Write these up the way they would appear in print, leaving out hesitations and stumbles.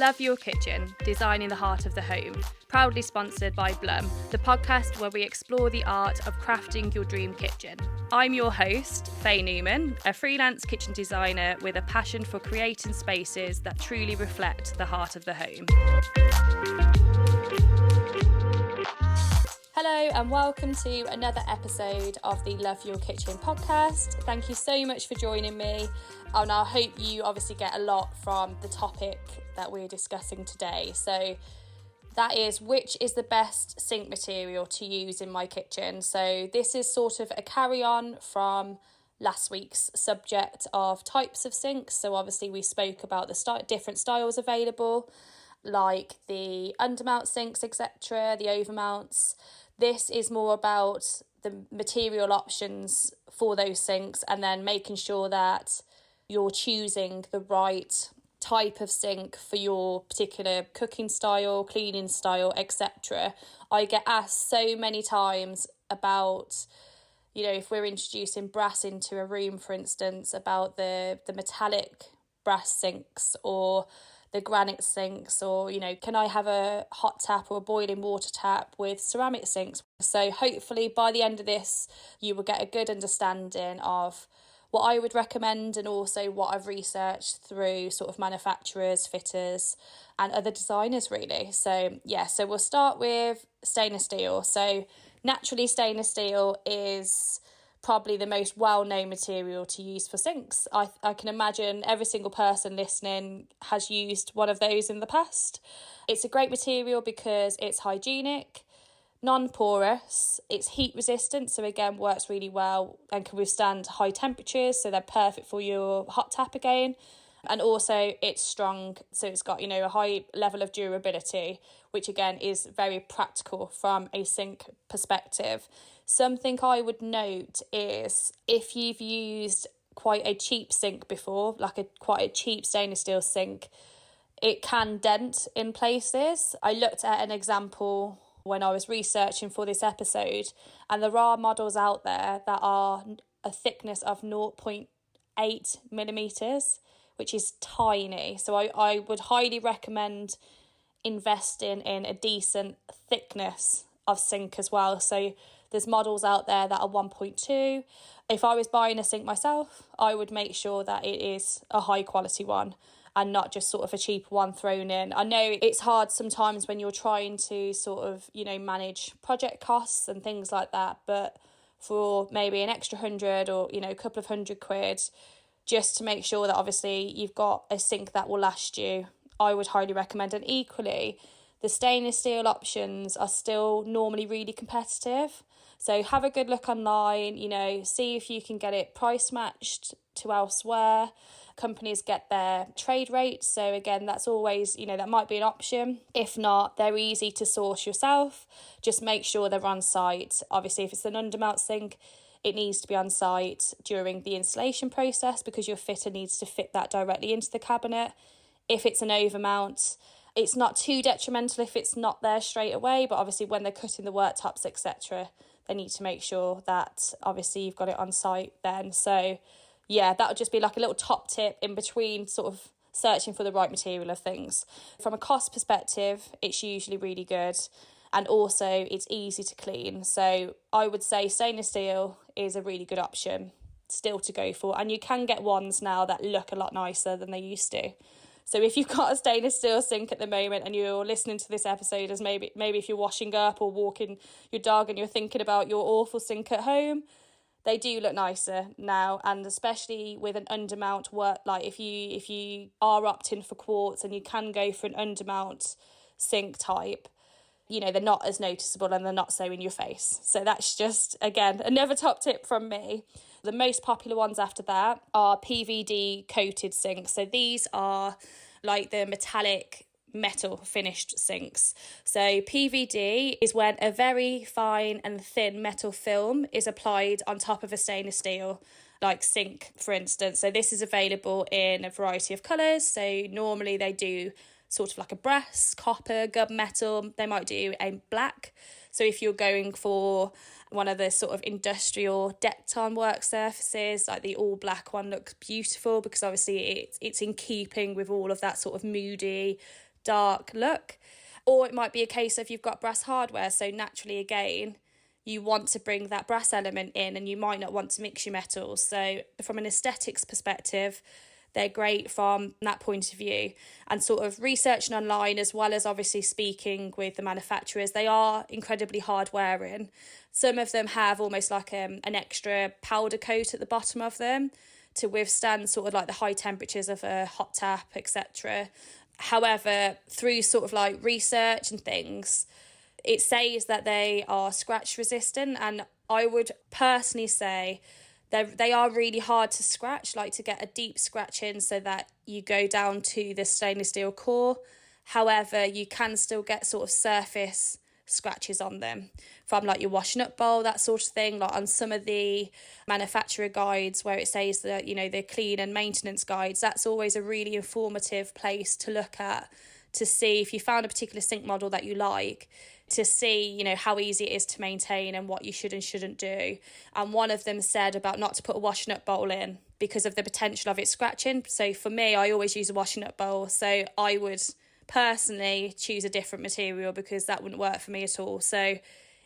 Love Your Kitchen, Designing the Heart of the Home, proudly sponsored by Blum, the podcast where we explore the art of crafting your dream kitchen. I'm your host, Faye Newman, a freelance kitchen designer with a passion for creating spaces that truly reflect the heart of the home. Hello and welcome to another episode of the Love Your Kitchen podcast. Thank you so much for joining me, and I hope you obviously get a lot from the topic that we're discussing today. So that is, which is the best sink material to use in my kitchen? So this is sort of a carry-on from last week's subject of types of sinks. So obviously we spoke about the different styles available, like the undermount sinks, etc., the overmounts. This is more about the material options for those sinks and then making sure that you're choosing the right type of sink for your particular cooking style, cleaning style, etc. I get asked so many times about, you know, if we're introducing brass into a room, for instance, about the metallic brass sinks or the granite sinks, or, you know, can I have a hot tap or a boiling water tap with ceramic sinks? So hopefully by the end of this, you will get a good understanding of what I would recommend and also what I've researched through sort of manufacturers, fitters and other designers really. So yeah, so we'll start with stainless steel. So naturally stainless steel is probably the most well-known material to use for sinks. I can imagine every single person listening has used one of those in the past. It's a great material because it's hygienic, non-porous, it's heat resistant, so again works really well and can withstand high temperatures, so they're perfect for your hot tap again. And also it's strong, so it's got, you know, a high level of durability, which again is very practical from a sink perspective. Something I would note is if you've used quite a cheap sink before, like quite a cheap stainless steel sink, it can dent in places. I looked at an example when I was researching for this episode, and there are models out there that are a thickness of 0.8 millimeters, which is tiny. So I would highly recommend investing in a decent thickness of sink as well. So there's models out there that are 1.2. If I was buying a sink myself, I would make sure that it is a high quality one and not just sort of a cheaper one thrown in. I know it's hard sometimes when you're trying to sort of, you know, manage project costs and things like that, but for maybe an extra 100 or, you know, a couple of £100, just to make sure that obviously you've got a sink that will last you, I would highly recommend. And equally, the stainless steel options are still normally really competitive. So have a good look online, you know, see if you can get it price matched to elsewhere. Companies get their trade rates, so again, that's always, you know, that might be an option. If not, they're easy to source yourself. Just make sure they're on site. Obviously, if it's an undermount sink, it needs to be on site during the installation process because your fitter needs to fit that directly into the cabinet. If it's an overmount, it's not too detrimental if it's not there straight away, but obviously when they're cutting the worktops, etc., they need to make sure that obviously you've got it on site then. So yeah, that would just be like a little top tip in between sort of searching for the right material of things. From a cost perspective, it's usually really good. And also it's easy to clean. So I would say stainless steel is a really good option still to go for. And you can get ones now that look a lot nicer than they used to. So if you've got a stainless steel sink at the moment and you're listening to this episode as maybe if you're washing up or walking your dog and you're thinking about your awful sink at home, they do look nicer now. And especially with an undermount work, like if you are opting for quartz and you can go for an undermount sink type, you know, they're not as noticeable and they're not so in your face. So that's just, again, another top tip from me. The most popular ones after that are PVD-coated sinks. So these are like the metallic metal finished sinks. So PVD is when a very fine and thin metal film is applied on top of a stainless steel like sink, for instance. So this is available in a variety of colours. So normally they do sort of like a brass, copper, gunmetal. They might do a black. So if you're going for one of the sort of industrial decked on work surfaces, like the all black one looks beautiful because obviously it's in keeping with all of that sort of moody dark look. Or it might be a case of you've got brass hardware, so naturally again you want to bring that brass element in and you might not want to mix your metals. So from an aesthetics perspective, they're great from that point of view. And sort of researching online, as well as obviously speaking with the manufacturers, they are incredibly hard wearing. Some of them have almost like an extra powder coat at the bottom of them to withstand sort of like the high temperatures of a hot tap, etc. However, through sort of like research and things, it says that they are scratch resistant, and I would personally say they are really hard to scratch, like to get a deep scratch in so that you go down to the stainless steel core. However, you can still get sort of surface scratches on them from like your washing up bowl, that sort of thing. Like on some of the manufacturer guides where it says that, you know, the clean and maintenance guides, that's always a really informative place to look at to see if you found a particular sink model that you like, to see, you know, how easy it is to maintain and what you should and shouldn't do. And one of them said about not to put a washing up bowl in because of the potential of it scratching. So for me, I always use a washing up bowl. So I would personally choose a different material because that wouldn't work for me at all. So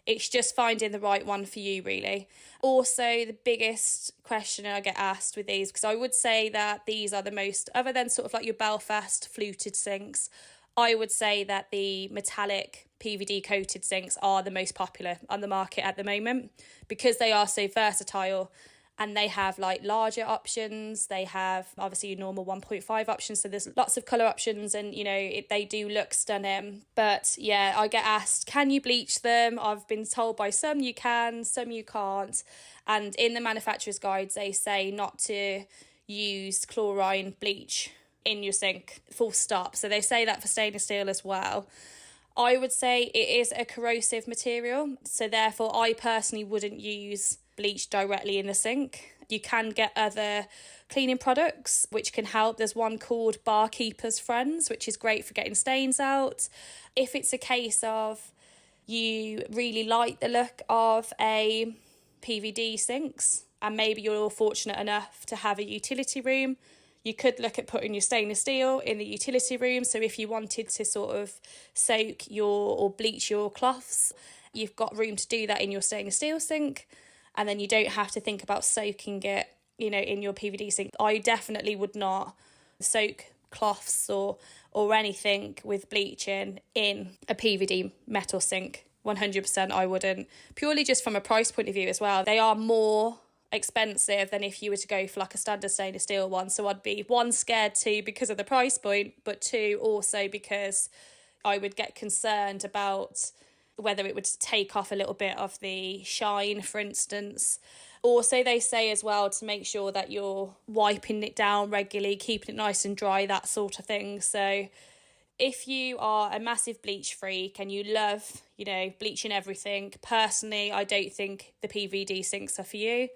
it's just finding the right one for you, really. Also, the biggest question I get asked with these, because I would say that these are the most, other than sort of like your Belfast fluted sinks, I would say that the metallic PVD-coated sinks are the most popular on the market at the moment because they are so versatile and they have like larger options. They have obviously your normal 1.5 options, so there's lots of colour options and, you know, they do look stunning. But yeah, I get asked, can you bleach them? I've been told by some you can, some you can't. And in the manufacturer's guides, they say not to use chlorine bleach in your sink, full stop. So they say that for stainless steel as well. I would say it is a corrosive material, so therefore I personally wouldn't use bleach directly in the sink. You can get other cleaning products which can help. There's one called Barkeeper's Friends, which is great for getting stains out. If it's a case of you really like the look of a PVD sinks and maybe you're fortunate enough to have a utility room, you could look at putting your stainless steel in the utility room. So if you wanted to sort of soak or bleach your cloths, you've got room to do that in your stainless steel sink. And then you don't have to think about soaking it, you know, in your PVD sink. I definitely would not soak cloths or anything with bleaching in a PVD metal sink. 100% I wouldn't. Purely just from a price point of view as well. They are more expensive than if you were to go for like a standard stainless steel one. So I'd be one, scared too because of the price point, but two, also because I would get concerned about whether it would take off a little bit of the shine, for instance. Also, they say as well to make sure that you're wiping it down regularly, keeping it nice and dry, that sort of thing. So if you are a massive bleach freak and you love, you know, bleaching everything, personally, I don't think the PVD sinks are for you.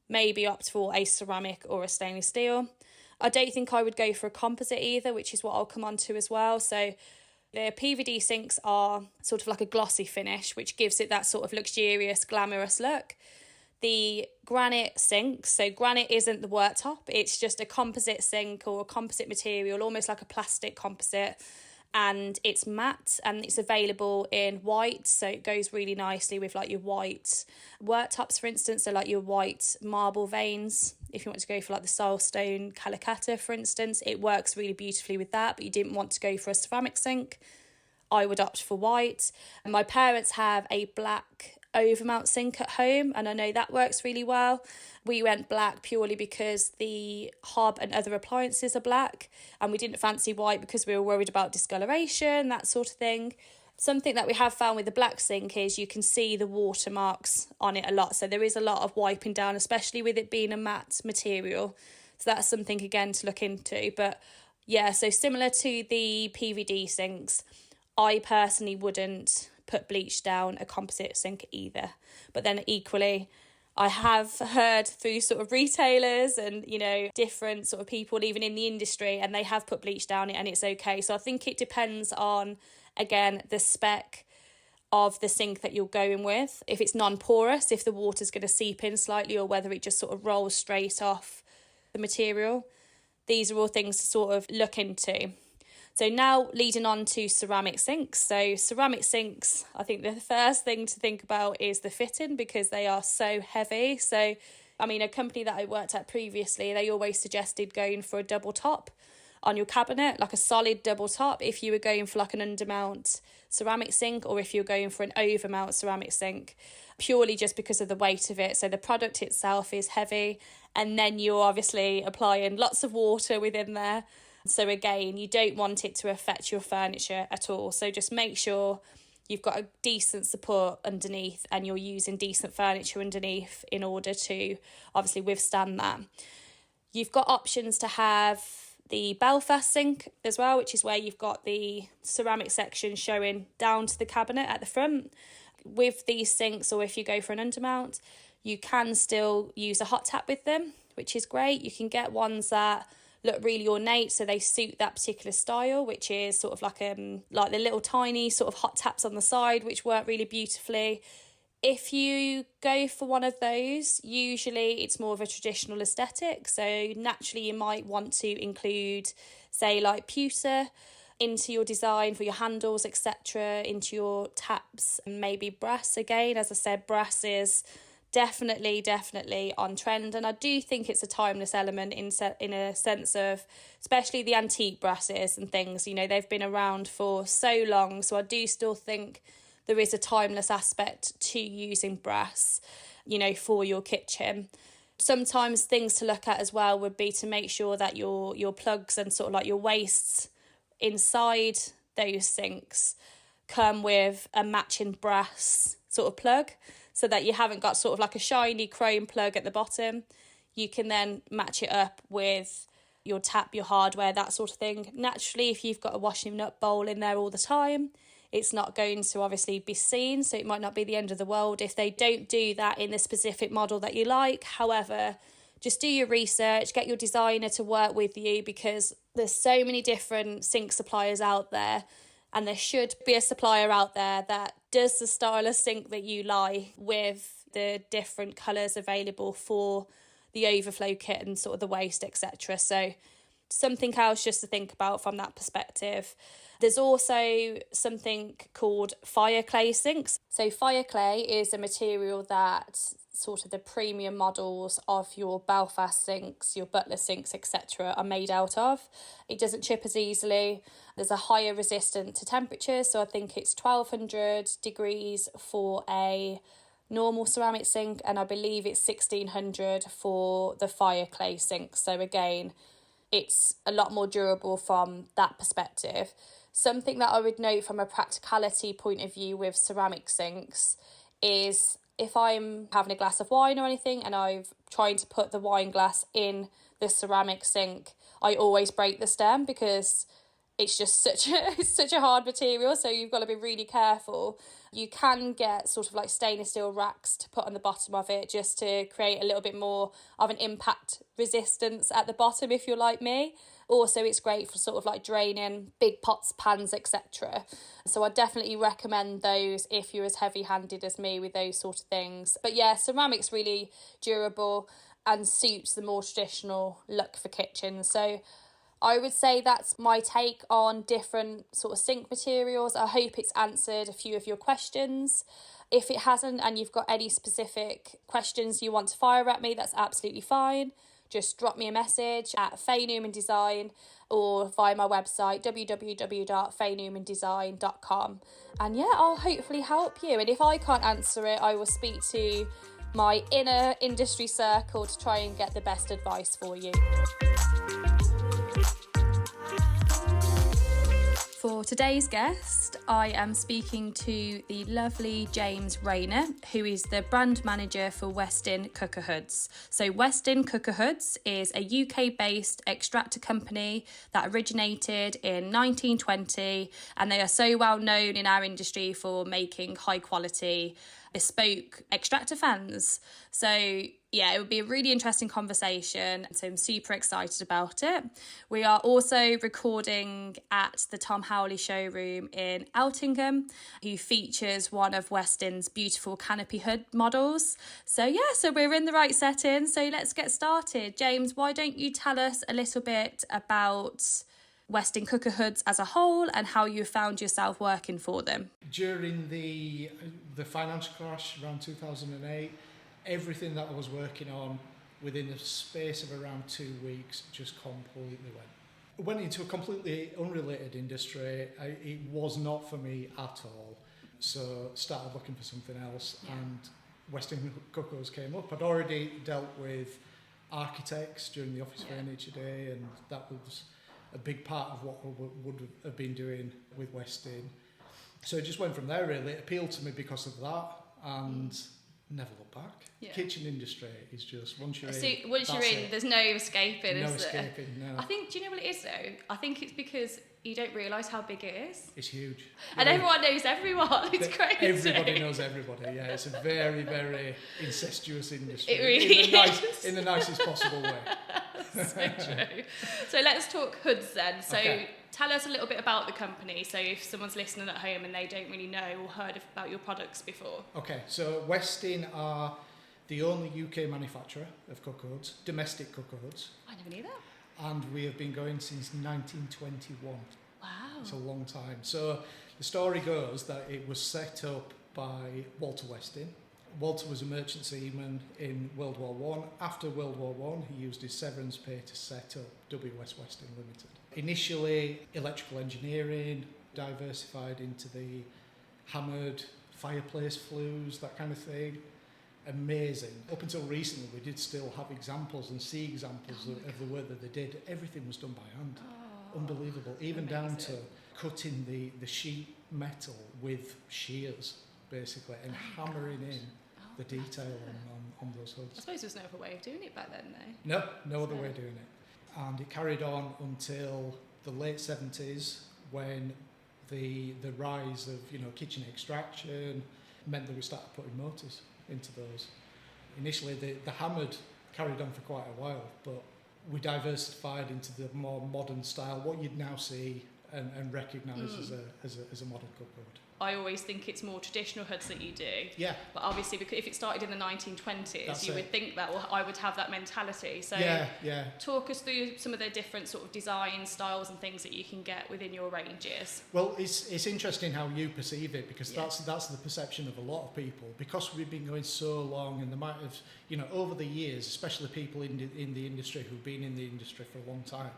Maybe opt for a ceramic or a stainless steel. I don't think I would go for a composite either, which is what I'll come on to as well. So the PVD sinks are sort of like a glossy finish, which gives it that sort of luxurious, glamorous look. The granite sinks, so granite isn't the worktop, it's just a composite sink or a composite material, almost like a plastic composite, and it's matte and it's available in white, so it goes really nicely with like your white worktops, for instance, so like your white marble veins. If you want to go for like the silestone Calicata, for instance, it works really beautifully with that, but you didn't want to go for a ceramic sink, I would opt for white. My parents have a black overmount sink at home and I know that works really well. We went black purely because the hob and other appliances are black, and we didn't fancy white because we were worried about discoloration, that sort of thing. Something that we have found with the black sink is you can see the watermarks on it a lot, so there is a lot of wiping down, especially with it being a matte material. So that's something again to look into. But yeah, so similar to the PVD sinks, I personally wouldn't put bleach down a composite sink either. But then equally, I have heard through sort of retailers and, you know, different sort of people even in the industry, and they have put bleach down it and it's okay. So I think it depends on, again, the spec of the sink that you're going with. If it's non-porous, if the water's going to seep in slightly, or whether it just sort of rolls straight off the material. These are all things to sort of look into. So now leading on to ceramic sinks. So ceramic sinks, I think the first thing to think about is the fitting, because they are so heavy. So, I mean, a company that I worked at previously, they always suggested going for a double top on your cabinet, like a solid double top, if you were going for like an undermount ceramic sink, or if you're going for an overmount ceramic sink, purely just because of the weight of it. So the product itself is heavy, and then you're obviously applying lots of water within there. So again, you don't want it to affect your furniture at all. So just make sure you've got a decent support underneath and you're using decent furniture underneath in order to obviously withstand that. You've got options to have the Belfast sink as well, which is where you've got the ceramic section showing down to the cabinet at the front. With these sinks, or if you go for an undermount, you can still use a hot tap with them, which is great. You can get ones that look really ornate, so they suit that particular style, which is sort of like the little tiny sort of hot taps on the side, which work really beautifully. If you go for one of those, usually it's more of a traditional aesthetic. So naturally you might want to include, say, like pewter into your design for your handles, etc., into your taps, and maybe brass again. As I said, brass is definitely on trend, and I do think it's a timeless element in a sense of, especially the antique brasses and things, you know, they've been around for so long, so I do still think there is a timeless aspect to using brass, you know, for your kitchen. Sometimes things to look at as well would be to make sure that your plugs and sort of like your wastes inside those sinks come with a matching brass sort of plug, so that you haven't got sort of like a shiny chrome plug at the bottom. You can then match it up with your tap, your hardware, that sort of thing. Naturally, if you've got a washing up bowl in there all the time, it's not going to obviously be seen, so it might not be the end of the world if they don't do that in the specific model that you like. However, just do your research, get your designer to work with you, because there's so many different sink suppliers out there, and there should be a supplier out there that does the style of sink that you like, with the different colours available for the overflow kit and sort of the waste, etc. So something else just to think about from that perspective. There's also something called Fireclay sinks. So Fireclay is a material that sort of the premium models of your Belfast sinks, your butler sinks, etc. are made out of. It doesn't chip as easily. There's a higher resistance to temperature, so I think it's 1200 degrees for a normal ceramic sink, and I believe it's 1600 for the Fireclay sink. So again, it's a lot more durable from that perspective. Something that I would note from a practicality point of view with ceramic sinks is, if I'm having a glass of wine or anything and I'm trying to put the wine glass in the ceramic sink, I always break the stem, because it's just such a hard material, so you've got to be really careful. You can get sort of like stainless steel racks to put on the bottom of it, just to create a little bit more of an impact resistance at the bottom if you're like me. Also, it's great for sort of like draining big pots, pans, etc. So I definitely recommend those if you're as heavy-handed as me with those sort of things. But yeah, ceramic's really durable and suits the more traditional look for kitchens. So I would say that's my take on different sort of sink materials. I hope it's answered a few of your questions. If it hasn't, and you've got any specific questions you want to fire at me, that's absolutely fine. Just drop me a message at Faye Newman Design, or via my website www.fayenewmandesign.com, and yeah, I'll hopefully help you. And if I can't answer it, I will speak to my inner industry circle to try and get the best advice for you. For today's guest, I am speaking to the lovely James Rayner, who is the brand manager for Westin Cooker Hoods. So Westin Cooker Hoods is a UK-based extractor company that originated in 1920, and they are so well known in our industry for making high-quality bespoke extractor fans. So yeah, it would be a really interesting conversation, so I'm super excited about it. We are also recording at the Tom Howley showroom in Eltingham, who features one of Westin's beautiful canopy hood models. So yeah, so we're in the right setting, so let's get started. James, why don't you tell us a little bit about Westin Cooker Hoods as a whole and how you found yourself working for them. During the financial crash around 2008, everything that I was working on within the space of around 2 weeks just completely went into a completely unrelated industry. It was not for me at all. So started looking for something else, and Westin Cooker Hoods came up. I'd already dealt with architects during the office furniture day, and that was a big part of what I would have been doing with Westin. So it just went from there really. It appealed to me because of that, and never look back. Yeah. Kitchen industry is just once you're in, there's no escaping. No escaping. No. I think. Do you know what it is though? I think it's because you don't realise how big it is. It's huge. And everyone knows everyone. It's crazy. Everybody knows everybody. Yeah, it's a very, very incestuous industry. It really is. In the nicest possible way. So true. So let's talk hoods then. So tell us a little bit about the company. So if someone's listening at home and they don't really know or heard about your products before. Okay, so Westin are the only UK manufacturer of cooker hoods, domestic cooker hoods. I never knew that. And we have been going since 1921. Wow. It's a long time. So the story goes that it was set up by Walter Westin. Walter was a merchant seaman in World War One. After World War One, he used his severance pay to set up W.S. Westin Limited. Initially, electrical engineering, diversified into the hammered fireplace flues, that kind of thing. Amazing. Up until recently, we did still have examples and see examples of the work that they did. Everything was done by hand. Unbelievable. Even down to cutting the sheet metal with shears, basically, and hammering in the detail on those hoods. I suppose there's no other way of doing it back then, though. No other way of doing it. And it carried on until the late 70s, when the rise of kitchen extraction meant that we started putting motors into those. Initially, the hammered carried on for quite a while, but we diversified into the more modern style, what you'd now see and recognise as a modern cooker hood. I always think it's more traditional hoods that you do. Yeah. But obviously, because if it started in the 1920s, would think that, well, I would have that mentality. So talk us through some of the different sort of design styles and things that you can get within your ranges. Well, it's interesting how you perceive it, because that's the perception of a lot of people. Because we've been going so long, and there might have, over the years, especially people in the industry who've been in the industry for a long time,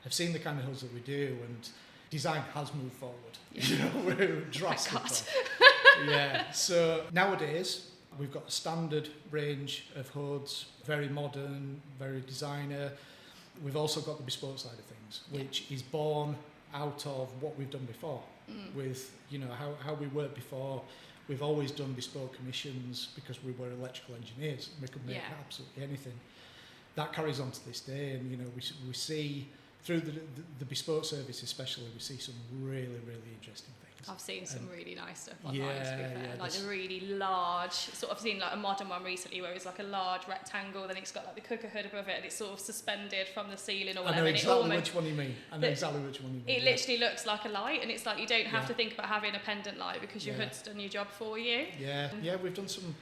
have seen the kind of hoods that we do, and design has moved forward. We're drastically. So nowadays we've got a standard range of hoods, very modern, very designer. We've also got the bespoke side of things, which is born out of what we've done before. With how we worked before. We've always done bespoke commissions because we were electrical engineers. We could make absolutely anything. That carries on to this day, and we see through the bespoke service especially, we see some really, really interesting things. I've seen some really nice stuff online, to be fair. Like the really large, I've seen like a modern one recently where it's like a large rectangle, then it's got like the cooker hood above it, and it's sort of suspended from the ceiling or whatever. I know exactly which one you mean. It literally looks like a light, and it's like you don't have to think about having a pendant light because your hood's done your job for you. We've done some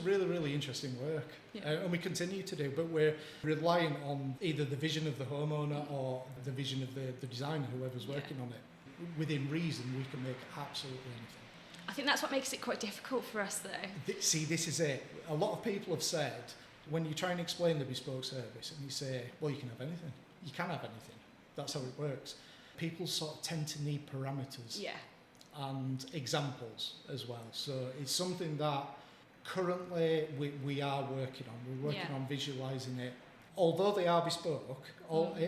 really, really interesting work. And we continue to do, but we're relying on either the vision of the homeowner or the vision of the designer, whoever's working on it. Within reason, we can make absolutely anything. I think that's what makes it quite difficult for us, though. See, this is it. A lot of people have said, when you try and explain the bespoke service, and you say, well, you can have anything. You can have anything. That's how it works. People sort of tend to need parameters and examples as well. So it's something that currently we are working on. We're working on visualising it. Although they are bespoke,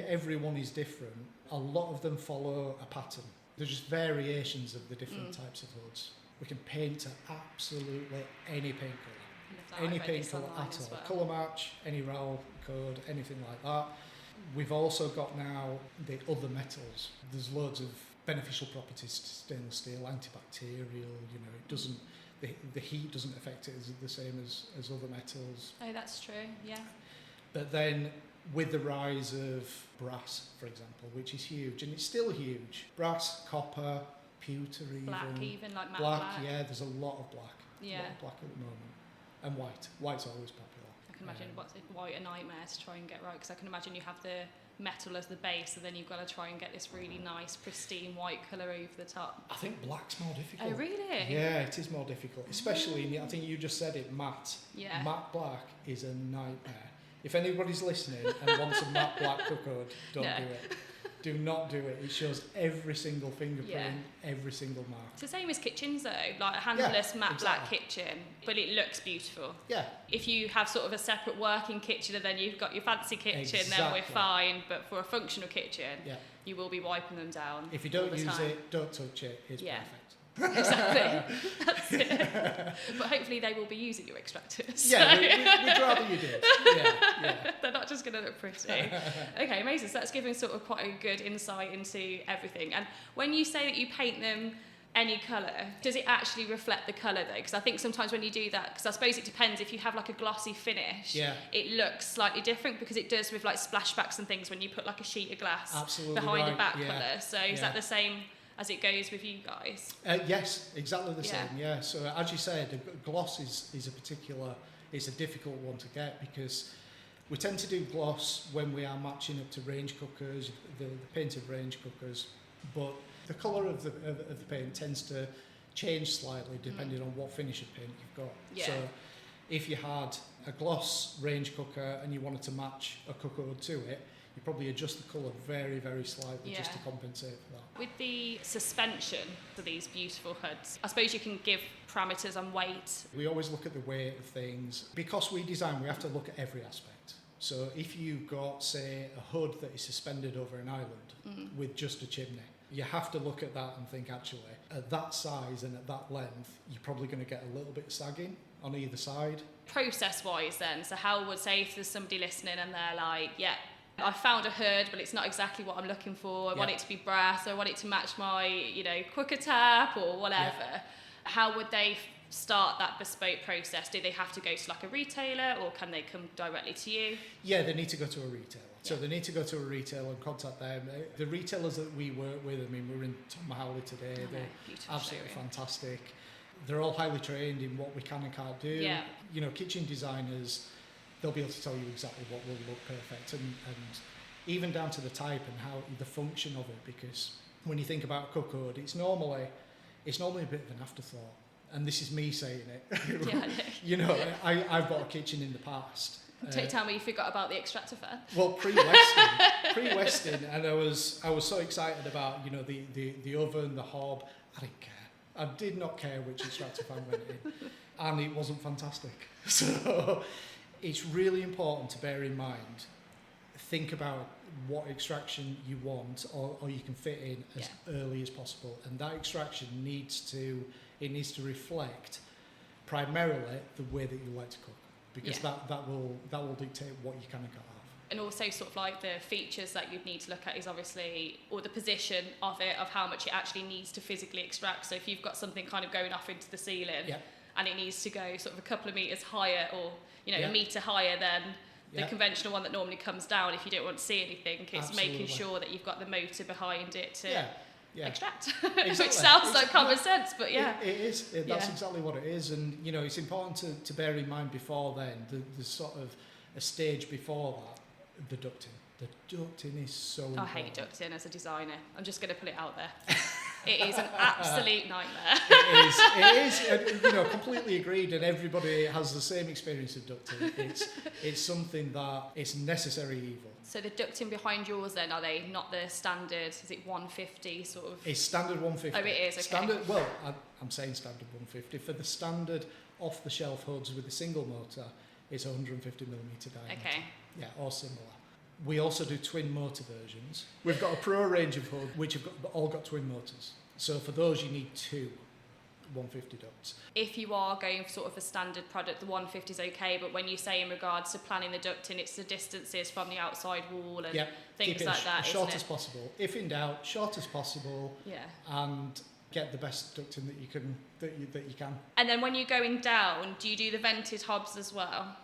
everyone is different. A lot of them follow a pattern. There's just variations of the different types of hoods. We can paint to absolutely any paint colour. Any paint colour at all. Well. Colour match, any RAL code, anything like that. We've also got now the other metals. There's loads of beneficial properties to stainless steel, antibacterial, it doesn't, the heat doesn't affect it the same as other metals. Oh, that's true, yeah. But then with the rise of brass, for example, which is huge, and it's still huge. Brass, copper, pewter even. Black even, like matte black. Yeah, there's a lot of black. Yeah. A lot of black at the moment. And white. White's always popular. I can imagine white a nightmare to try and get right, because I can imagine you have the metal as the base, and then you've got to try and get this really nice pristine white colour over the top. I think black's more difficult. Oh really? Yeah, it is more difficult, especially I think you just said it, matte. Yeah. Matte black is a nightmare. If anybody's listening and wants a matte black cooker hood, don't do it. Do not do it. It shows every single fingerprint, every single mark. It's the same as kitchens though, like a handless matte black kitchen, but it looks beautiful. Yeah. If you have sort of a separate working kitchen and then you've got your fancy kitchen, then we're fine. But for a functional kitchen, you will be wiping them down. If you don't use it, don't touch it. It's perfect. Exactly. That's it. But hopefully they will be using your extractors. Yeah, we'd rather you did. Yeah. They're not just going to look pretty. Okay, amazing. So that's giving sort of quite a good insight into everything. And when you say that you paint them any colour, does it actually reflect the colour though? Because I think sometimes when you do that, because I suppose it depends, if you have like a glossy finish, it looks slightly different, because it does with like splashbacks and things when you put like a sheet of glass behind the back colour. So is that the same as it goes with you guys? Yes, exactly the same. Yeah. So as you said, gloss is it's a difficult one to get, because we tend to do gloss when we are matching up to range cookers, the painted range cookers, but the colour of the paint tends to change slightly depending on what finish of paint you've got. Yeah. So if you had a gloss range cooker and you wanted to match a cooker hood to it, you probably adjust the colour very, very slightly just to compensate for that. With the suspension for these beautiful hoods, I suppose you can give parameters on weight. We always look at the weight of things. Because we design, we have to look at every aspect. So if you've got, say, a hood that is suspended over an island with just a chimney, you have to look at that and think, actually, at that size and at that length, you're probably going to get a little bit of sagging on either side. Process-wise then, so how would, say, if there's somebody listening and they're like, I found a hood, but it's not exactly what I'm looking for. I want it to be brass, or I want it to match my, cooker tap or whatever. How would they start that bespoke process? Do they have to go to like a retailer, or can they come directly to you? Yeah, they need to go to a retailer. So they need to go to a retailer and contact them. The retailers that we work with, I mean, we're in Tom Howley today. They're absolutely fantastic. They're all highly trained in what we can and can't do. Yeah. Kitchen designers, they'll be able to tell you exactly what will look perfect, and even down to the type and how the function of it, because when you think about a cooker hood, it's normally a bit of an afterthought, and this is me saying it. I've got a kitchen in the past. Tell me you forgot about the extractor fan. Well, pre-Westin, and I was so excited about the oven, the hob. I didn't care. I did not care which extractor fan went in, and it wasn't fantastic. So it's really important to bear in mind, think about what extraction you want or you can fit in as early as possible, and that extraction needs to reflect primarily the way that you like to cook, because that will dictate what you can and can't have. And also sort of like the features that you'd need to look at is obviously, or the position of it, of how much it actually needs to physically extract. So if you've got something kind of going off into the ceiling and it needs to go sort of a couple of metres higher, or a metre higher than the conventional one that normally comes down, if you don't want to see anything, it's making sure that you've got the motor behind it to extract. Exactly. Which sounds like common sense, but it is. That's exactly what it is. And it's important to bear in mind before then, the sort of a stage before that, the ducting. The ducting is so important. I hate ducting as a designer. I'm just going to put it out there. It is an absolute nightmare. It is. Completely agreed, and everybody has the same experience of ducting. It's something that it's necessary evil. So the ducting behind yours then, are they not the standard, is it 150 sort of? It's standard 150. Oh, it is, okay. Standard, well, I'm saying standard 150. For the standard off-the-shelf hoods with a single motor, it's 150 millimetre diameter. Okay. Yeah, or similar. We also do twin motor versions. We've got a pro range of hoods which have all got twin motors. So for those you need two 150 ducts. If you are going for sort of a standard product, the 150 is okay, but when you say in regards to planning the ducting, it's the distances from the outside wall and things like that, as short as possible. If in doubt, short as possible. Yeah. And get the best ducting that you can. And then when you're going down, do you do the vented hobs as well?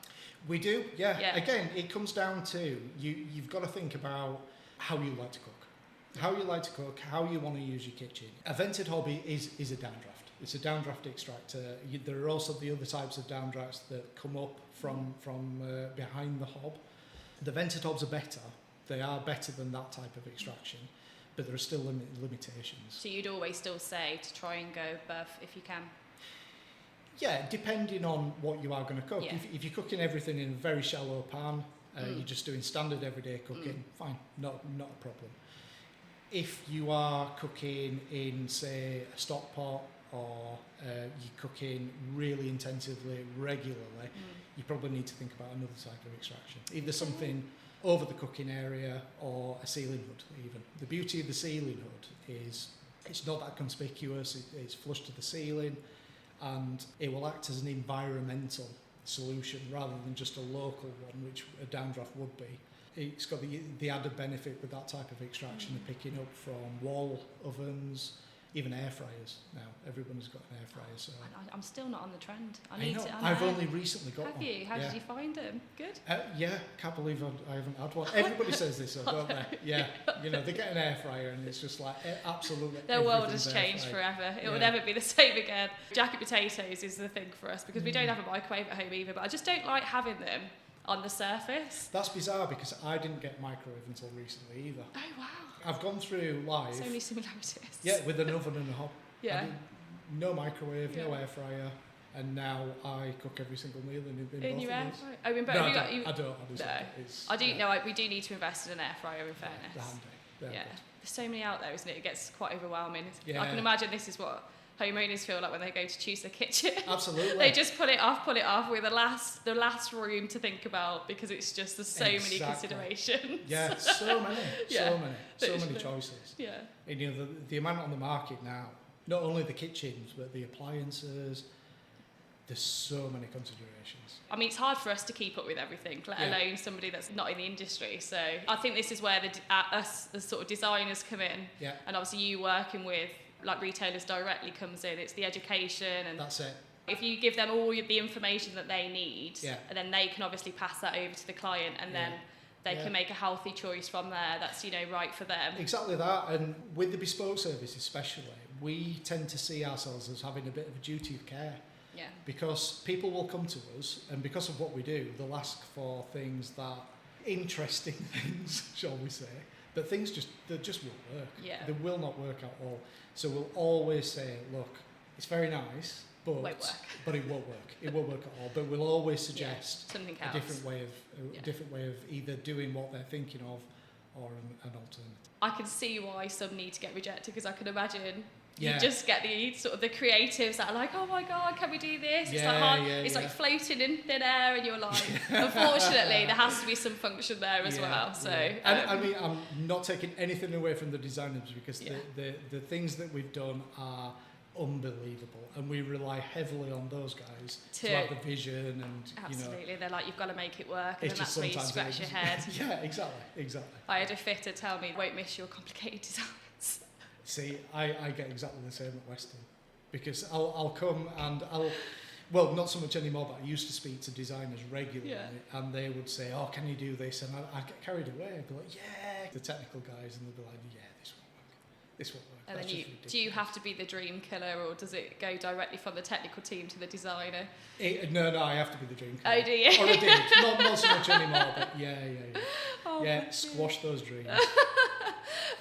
We do, yeah. Again, it comes down to you've got to think about how you like to cook. How you like to cook, how you want to use your kitchen. A vented hob is a downdraft. It's a downdraft extractor. There are also the other types of downdrafts that come up from behind the hob. The vented hobs are better They are better than that type of extraction, but there are still limitations. So you'd always still say to try and go above if you can? Yeah, depending on what you are going to cook. Yeah. If you're cooking everything in a very shallow pan, you're just doing standard everyday cooking, fine, not a problem. If you are cooking in, say, a stock pot, or you're cooking really intensively, regularly, you probably need to think about another type of extraction. Either something over the cooking area or a ceiling hood even. The beauty of the ceiling hood is it's not that conspicuous, it's flush to the ceiling, and it will act as an environmental solution rather than just a local one, which a downdraft would be. It's got the added benefit with that type of extraction of picking up from wall ovens, even air fryers now. Everyone's got an air fryer. So I'm still not on the trend. I've only recently got one. Have you? How did you find them? Good? Yeah, can't believe I haven't had one. Everybody says this, though, don't they? Yeah, you know, they get an air fryer and it's just like absolutely their world has changed forever. It will never be the same again. Jacket potatoes is the thing for us because we don't have a microwave at home either, but I just don't like having them on the surface. That's bizarre because I didn't get microwave until recently either. Oh wow. I've gone through life. So many similarities. Yeah, with an oven and a hob. Yeah. No microwave, no air fryer, and now I cook every single meal in your both air of those. fryer? I mean, but No, I don't. I do. We do need to invest in an air fryer in fairness. They're yeah. good. There's so many out there, isn't it? It gets quite overwhelming. Yeah. I can imagine this is what homeowners feel like when they go to choose their kitchen. Absolutely. They just put it off with the last room to think about because it's just there's so many considerations. Yeah, so many choices. Yeah. And you know the amount on the market now, not only the kitchens but the appliances. There's so many considerations. I mean, it's hard for us to keep up with everything, let alone somebody that's not in the industry. So I think this is where us, the sort of designers, come in. Yeah. And obviously you working with like retailers directly comes in. It's the education and that's it. If you give them all the information that they need, and then they can obviously pass that over to the client, and then they can make a healthy choice from there. That's right for them. Exactly that. And with the bespoke service especially, we tend to see ourselves as having a bit of a duty of care. Yeah. Because people will come to us, and because of what we do, they'll ask for things that interesting things, shall we say, but things just won't work. Yeah. They will not work at all. So we'll always say, look, it's very nice, but it won't work. It won't work at all. But we'll always suggest something else. a different way of either doing what they're thinking of or an alternative. I can see why some need to get rejected because I can imagine. Yeah. You just get the sort of the creatives that are like, oh my god, can we do this? It's like hard. It's like floating in thin air, and you're like, unfortunately, there has to be some function there as well. So, I mean, I'm not taking anything away from the designers because the things that we've done are unbelievable, and we rely heavily on those guys to have the vision and absolutely. They're like, you've got to make it work, and then that's where you scratch your head. Yeah, exactly. I had a fitter tell me, won't miss your complicated designs. See, I get exactly the same at Westin because I'll come and well, not so much anymore, but I used to speak to designers regularly and they would say, oh, can you do this? And I get carried away. I'd be like, yeah, the technical guys, and they'd be like, yeah, this won't work. And then do you have to be the dream killer, or does it go directly from the technical team to the designer? No, I have to be the dream killer. Oh, do you? Or I did. Not so much anymore, but yeah. Oh, squash those dreams.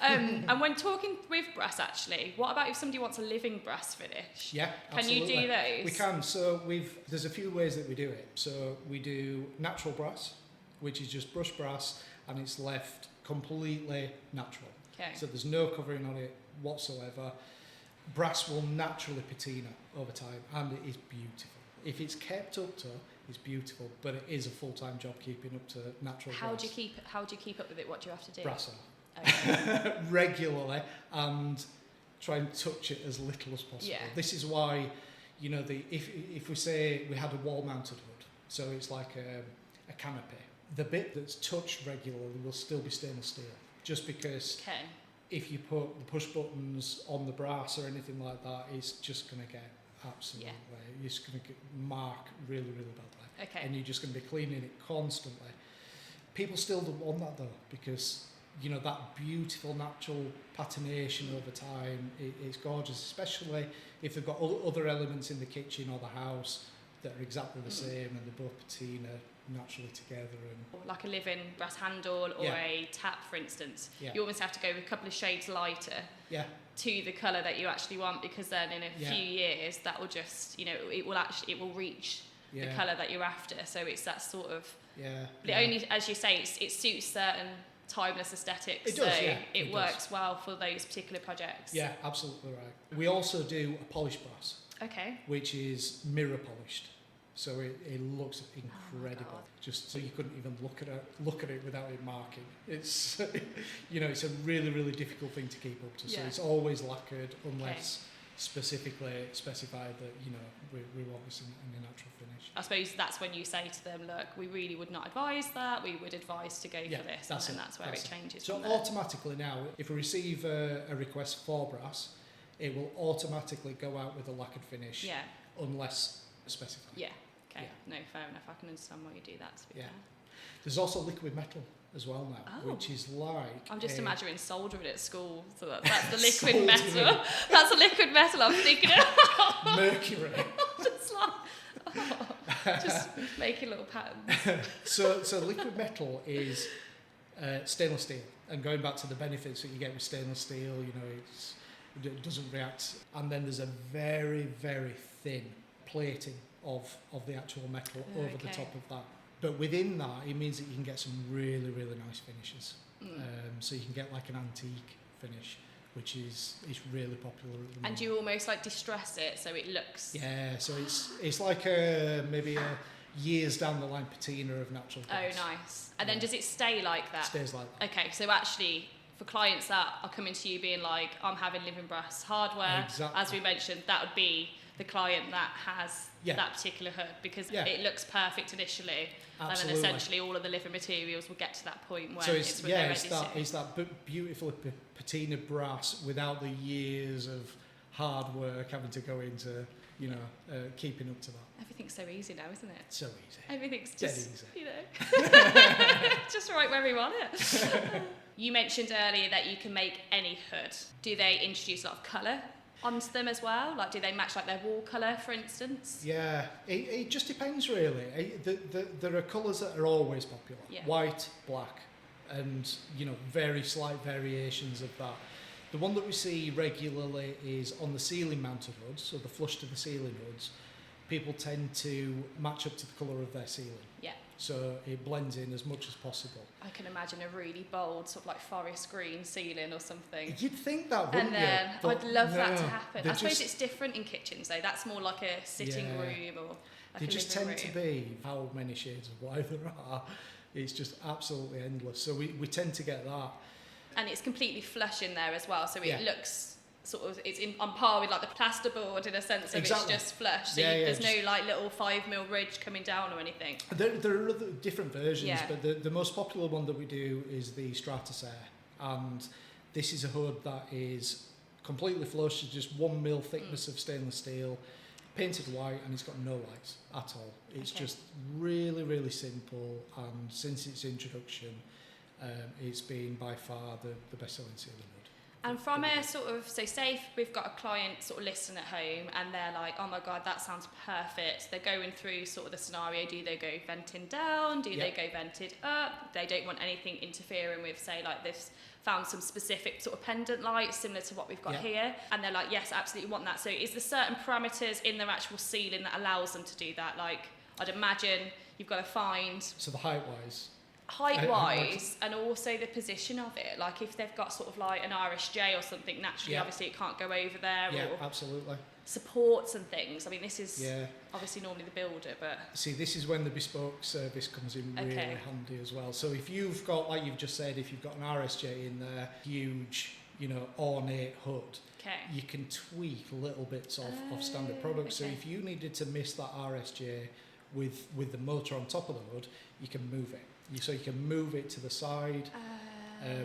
And when talking with brass, actually, what about if somebody wants a living brass finish? Yeah, absolutely. Can you do those? We can. So there's a few ways that we do it. So we do natural brass, which is just brushed brass, and it's left completely natural. Okay. So there's no covering on it whatsoever. Brass will naturally patina over time, and it is beautiful. If it's kept up to, it's beautiful, but it is a full-time job keeping up to natural brass. How do you keep up with it? What do you have to do? Brasso. Okay. Regularly, and try and touch it as little as possible. Yeah. This is why, if we say we had a wall-mounted hood, so it's like a canopy, the bit that's touched regularly will still be stainless steel, just because if you put the push buttons on the brass or anything like that, it's just going to get absolutely, you're just going to mark really, really badly. Okay. And you're just going to be cleaning it constantly. People still don't want that though, because that beautiful natural patination over time, it's gorgeous, especially if they've got other elements in the kitchen or the house that are exactly the same and they both patina naturally together. And like a living brass handle or a tap, for instance, you almost have to go a couple of shades lighter to the colour that you actually want, because then in a few years that will just, it will reach the colour that you're after. So it's that sort of but it only, as you say, it suits certain timeless aesthetics. It does, it works well for those particular projects. Yeah, absolutely right. We also do a polished brass, which is mirror polished. So it looks incredible. Just so you couldn't even look at it without it marking. It's it's a really, really difficult thing to keep up to. So it's always lacquered unless specifically specified that we want this in a natural finish. I suppose that's when you say to them, look, we really would not advise that. We would advise to go for this, and that's where it changes. So automatically now, if we receive a request for brass, it will automatically go out with a lacquered finish, unless specified. No, fair enough. I can understand why you do that, to be fair. There's also liquid metal as well now, which is like... I'm just imagining soldering at school, so that's the liquid metal. That's the liquid metal I'm thinking of. Mercury. Just making little patterns. So liquid metal is stainless steel, and going back to the benefits that you get with stainless steel, it doesn't react, and then there's a very, very thin plating of the actual metal over the top of that. But within that, it means that you can get some really, really nice finishes. So you can get like an antique finish, which is really popular at the moment. And you almost like distress it so it looks... Yeah, so it's like maybe a years down the line patina of natural glass. Oh, nice. And then does it stay like that? Stays like that. Okay, so actually, for clients that are coming to you being like, I'm having living brass hardware, as we mentioned, that would be the client that has that particular hood, because it looks perfect initially. Absolutely. And then essentially all of the living materials will get to that point where so it's that beautiful patina brass without the years of hard work having to go into keeping up to that. Everything's so easy now, isn't it? So easy. Everything's Dead just easy. just right where we want it. You mentioned earlier that you can make any hood. Do they introduce a lot of colour onto them as well? Like, do they match like their wall colour, for instance? Yeah, it just depends really. There are colours that are always popular. White, black, and very slight variations of that. The one that we see regularly is on the ceiling mounted hoods, so the flush to the ceiling hoods. People tend to match up to the colour of their ceiling. Yeah. So it blends in as much as possible. I can imagine a really bold, sort of like forest green ceiling or something. You'd think that, wouldn't you? And then I'd love that to happen. I suppose it's different in kitchens though. That's more like a sitting room or like they a just living tend room. to be how many shades of white there are. It's just absolutely endless. So we tend to get that. And it's completely flush in there as well, so it looks sort of, it's on par with like the plasterboard in a sense of it's just flush. So there's no like little 5mm ridge coming down or anything. There are other different versions, but the most popular one that we do is the Stratus Air, and this is a hood that is completely flush, just 1mm thickness of stainless steel, painted white, and it's got no lights at all. It's just really, really simple, and since its introduction, it's been by far the best-selling ceiling hood. And from a sort of, so say if we've got a client sort of listening at home and they're like, oh my God, that sounds perfect. They're going through sort of the scenario. Do they go venting down? Do they go vented up? They don't want anything interfering with, say, like this, found some specific sort of pendant lights similar to what we've got here. And they're like, yes, absolutely want that. So is there certain parameters in their actual ceiling that allows them to do that? Like, I'd imagine you've got to find... So the height-wise? Height-wise, and also the position of it. Like if they've got sort of like an RSJ or something, naturally, obviously it can't go over there. Or absolutely. Supports and things. I mean, this is obviously normally the builder, but... See, this is when the bespoke service comes in really handy as well. So if you've got, like you've just said, if you've got an RSJ in there, huge, ornate hood, you can tweak little bits of standard products. So if you needed to miss that RSJ with the motor on top of the hood, you can move it. So you can move it to the side,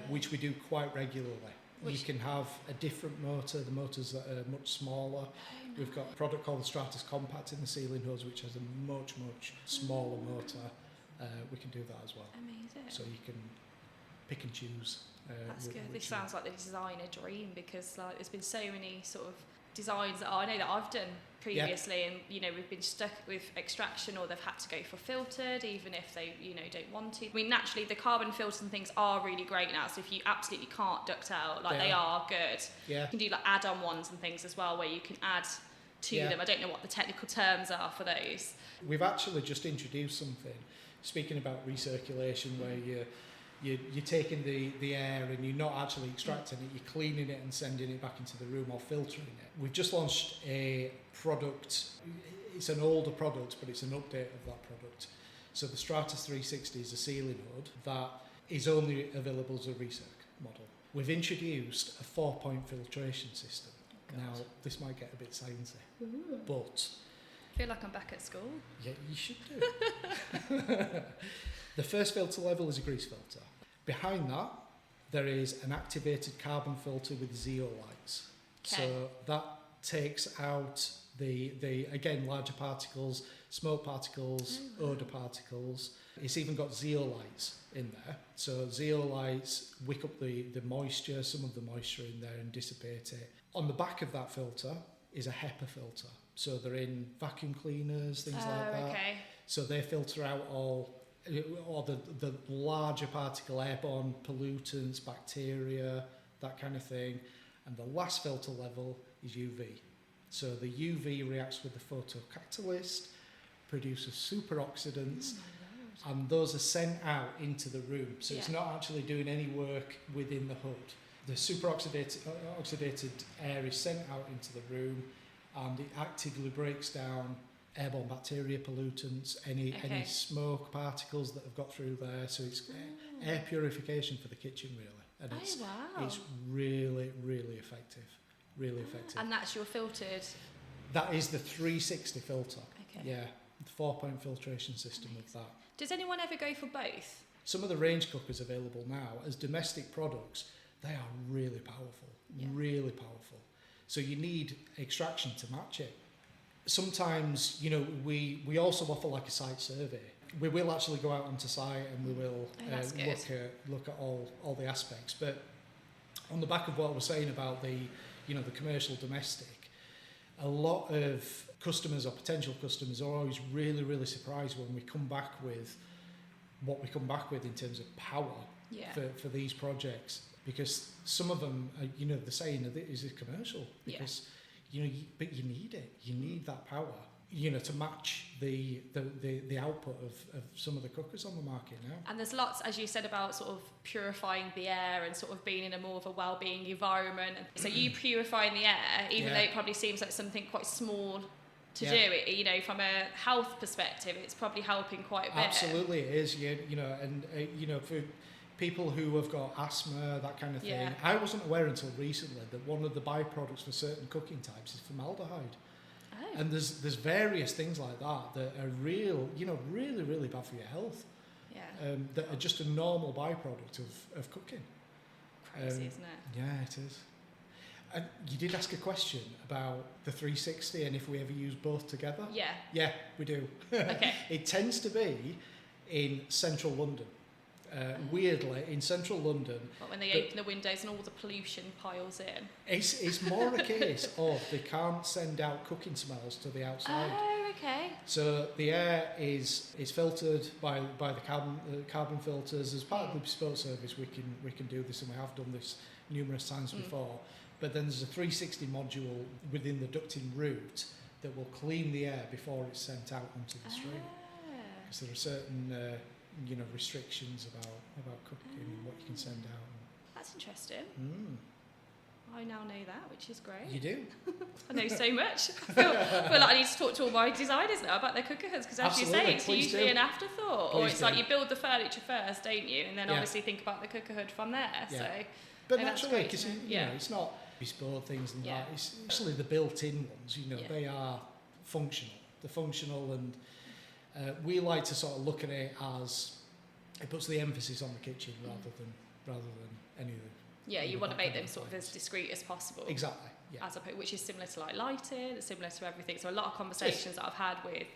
which we do quite regularly. You can have a different motor, the motors that are much smaller. We've got a product called the Stratus Compact in the ceiling hoods, which has a much, much smaller motor. We can do that as well. Amazing. So you can pick and choose. That's good. This sounds like the designer dream, because like there's been so many sort of designs that I know that I've done previously, and you know, we've been stuck with extraction, or they've had to go for filtered even if they, you know, don't want to. I mean, naturally the carbon filters and things are really great now, so if you absolutely can't duct out, like they are good. You can do like add-on ones and things as well, where you can add to them. I don't know what the technical terms are for those. We've actually just introduced something, speaking about recirculation, where you're taking the air and you're not actually extracting it, you're cleaning it and sending it back into the room or filtering it. We've just launched a product. It's an older product, but it's an update of that product. So the Stratus 360 is a sealing hood that is only available as a recirc model. We've introduced a 4-point filtration system. Now, this might get a bit sciencey, but... I feel like I'm back at school. Yeah, you should do. The first filter level is a grease filter. Behind that, there is an activated carbon filter with zeolites. Okay. So that takes out the again, larger particles, smoke particles, odour particles. It's even got zeolites in there. So zeolites wick up the moisture, some of the moisture in there, and dissipate it. On the back of that filter is a HEPA filter. So they're in vacuum cleaners, things like that. Okay. So they filter out all the larger particle, airborne pollutants, bacteria, that kind of thing. And the last filter level is UV. So the UV reacts with the photocatalyst, produces superoxidants, and those are sent out into the room. So it's not actually doing any work within the hood. The oxidated air is sent out into the room, and it actively breaks down airborne bacteria, pollutants, any smoke particles that have got through there. So it's air purification for the kitchen, really. And it's really, really effective. Really effective. And that's your filtered? That is the 360 filter. Okay. Yeah, the 4-point filtration system with that. Does anyone ever go for both? Some of the range cookers available now as domestic products, they are really powerful. Really powerful. So you need extraction to match it. Sometimes, you know, we also offer like a site survey. We will actually go out onto site and we will look at all the aspects. But on the back of what I was saying about the commercial domestic, a lot of customers or potential customers are always really, really surprised when we come back with what we come back with in terms of power for these projects. Because some of them, they're saying, is it commercial? Because, but you need it. You need that power, to match the output of some of the cookers on the market now. And there's lots, as you said, about sort of purifying the air and sort of being in a more of a well-being environment. So you purifying the air, even though it probably seems like something quite small to do it, from a health perspective, it's probably helping quite a bit. Absolutely, it is. For people who have got asthma, that kind of thing. I wasn't aware until recently that one of the byproducts for certain cooking types is formaldehyde. Oh. And there's various things like that are really, really bad for your health. Yeah. That are just a normal byproduct of cooking. Crazy, isn't it? Yeah, it is. And you did ask a question about the 360 and if we ever use both together. Yeah. Yeah, we do. Okay. It tends to be in central London. Weirdly, in central London... But when they open the windows and all the pollution piles in? It's more a case of they can't send out cooking smells to the outside. Oh, okay. So the air is filtered by the carbon filters. As part of the Bespoke service, we can do this, and we have done this numerous times before. But then there's a 360 module within the ducting route that will clean the air before it's sent out onto the street. Because there are certain... restrictions about cooking and what you can send out. That's interesting. I now know that, which is great. You do? I know so much. I feel like I need to talk to all my designers now about their cooker hoods, because as you say, it's usually an afterthought. Or it's like you build the furniture first, don't you? And then obviously think about the cooker hood from there. Yeah. So, but naturally, because it's not bespoke things and that. It's actually the built-in ones. They are functional. They're functional, and we like to sort of look at it as it puts the emphasis on the kitchen rather than any of the... Yeah, you want to make them sort of as discreet as possible. Exactly, yeah. As opposed, which is similar to like lighting, it's similar to everything. So a lot of conversations that I've had with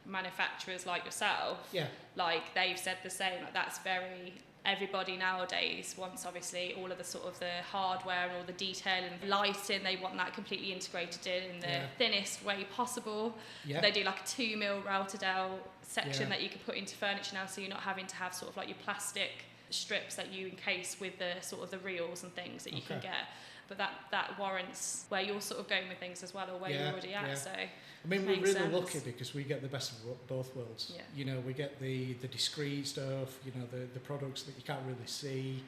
manufacturers like yourself, like they've said the same, like that's very everybody nowadays wants obviously all of the sort of the hardware and all the detail and lighting. They want that completely integrated in the thinnest way possible. They do like a 2mm routed out section that you can put into furniture now, so you're not having to have sort of like your plastic strips that you encase with the sort of the reels and things that you can get. But that warrants where you're sort of going with things as well, or where you're already at. So I mean, we're really lucky because we get the best of both worlds. You know, we get the discreet stuff, you know, the products that you can't really see,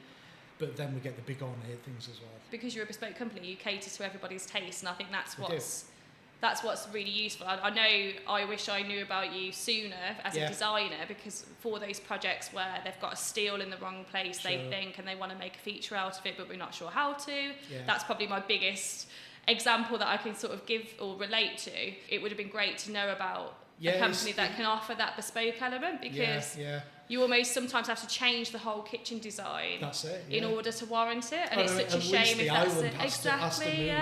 but then we get the big ornate things as well. Because you're a bespoke company, you cater to everybody's taste, and I think that's what's really useful. I know I wish I knew about you sooner as a designer, because for those projects where they've got a steel in the wrong place, they think, and they want to make a feature out of it, but we're not sure how to. That's probably my biggest example that I can sort of give or relate to. It would have been great to know about a company that can offer that bespoke element, because you almost sometimes have to change the whole kitchen design in order to warrant it, and it's such a shame if that's it. Exactly,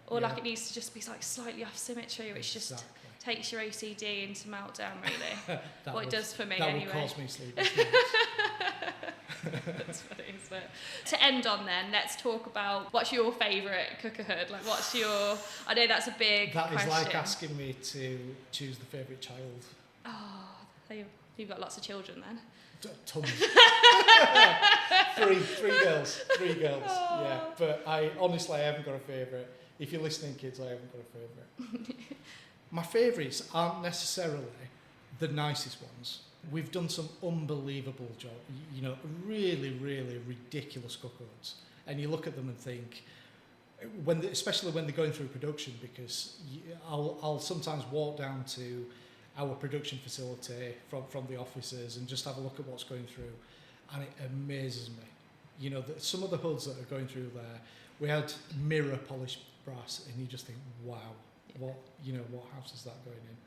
or like it needs to just be like slightly off symmetry, which just takes your OCD into meltdown, really. It does for me anyway. That would cause me sleepless nights. That's funny, isn't it? To end on then, let's talk about what's your favourite cooker hood? Like, what's your... I know that's a big question. That is like asking me to choose the favourite child. Oh, you've got lots of children then. Tons. three girls. Oh. Yeah, but I haven't got a favourite. If you're listening, kids, I haven't got a favourite. My favourites aren't necessarily the nicest ones. We've done some unbelievable job, you know, really, really ridiculous cooker hoods. And you look at them and think, especially when they're going through production, because I'll sometimes walk down to our production facility from the offices and just have a look at what's going through, and it amazes me. You know, some of the hoods that are going through there, we had mirror polished brass, and you just think, wow, what house is that going in?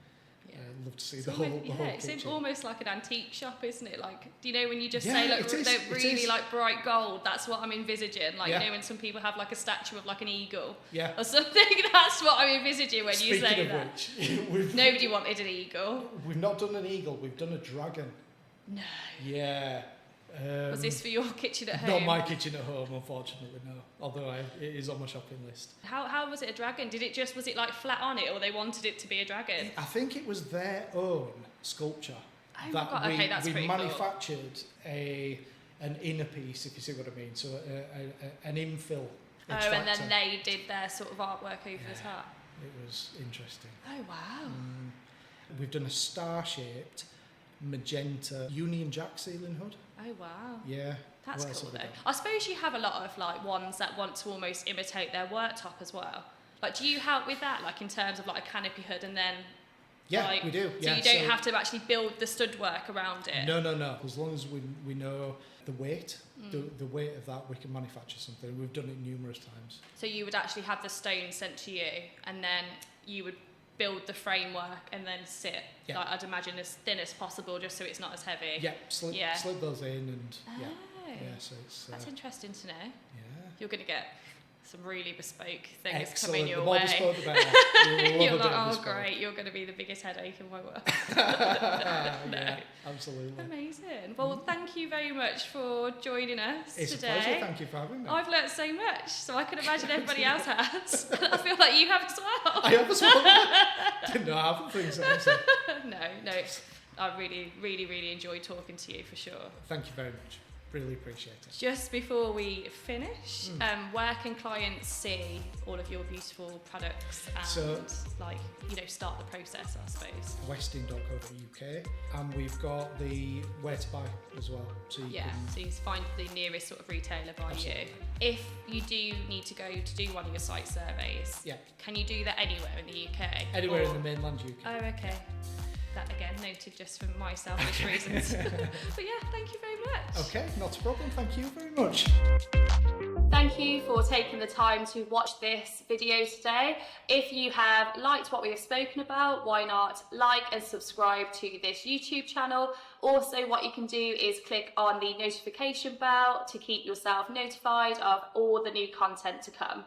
I'd love to see the whole kitchen. It seems almost like an antique shop, isn't it? Like, do you know when you just say like they're really like bright gold? That's what I'm envisaging. Like, you know, when some people have like a statue of like an eagle or something. That's what I'm envisaging when you say that. Speaking of which, nobody wanted an eagle. We've not done an eagle. We've done a dragon. No. Yeah. Was this for your kitchen at home? Not my kitchen at home, unfortunately, no. Although it is on my shopping list. How was it a dragon? Was it like flat on it, or they wanted it to be a dragon? I think it was their own sculpture. Oh my God, okay, that's pretty cool. We manufactured an inner piece, if you see what I mean, so an infill extractor. And then they did their sort of artwork over the top. It was interesting. Oh, wow. We've done a star-shaped magenta Union Jack ceiling hood. Oh wow. Yeah. That's cool though. I suppose you have a lot of like ones that want to almost imitate their worktop as well. Like, do you help with that, like in terms of like a canopy hood and then we do. So you don't have to actually build the stud work around it? No. As long as we know the weight, the weight of that, we can manufacture something. We've done it numerous times. So you would actually have the stone sent to you, and then you would build the framework and then sit, like I'd imagine, as thin as possible, just so it's not as heavy. Yeah, slip those in and so it's... That's interesting to know. Yeah. You're going to get some really bespoke things Excellent. coming your the more way. Bespoke, the better. You're like, oh great, you're going to be the biggest headache in my world. Yeah, absolutely. Amazing. Well, thank you very much for joining us it's today. It's a pleasure, thank you for having me. I've learnt so much, so I can imagine everybody else has. I feel like you have as well. I have as well. Didn't know half of things. No, I really, really, really enjoyed talking to you for sure. Thank you very much. Really appreciate it. Just before we finish, where can clients see all of your beautiful products and start the process, I suppose? Westin.co.uk, and we've got the where to buy as well. So you can find the nearest sort of retailer by you. If you do need to go to do one of your site surveys, can you do that anywhere in the UK? Anywhere in the mainland UK. Oh, okay. That again noted just for my selfish reasons. But thank you very much. Okay, not a problem. Thank you very much. Thank you for taking the time to watch this video today. If you have liked what we have spoken about, why not like and subscribe to this YouTube channel. Also, what you can do is click on the notification bell to keep yourself notified of all the new content to come.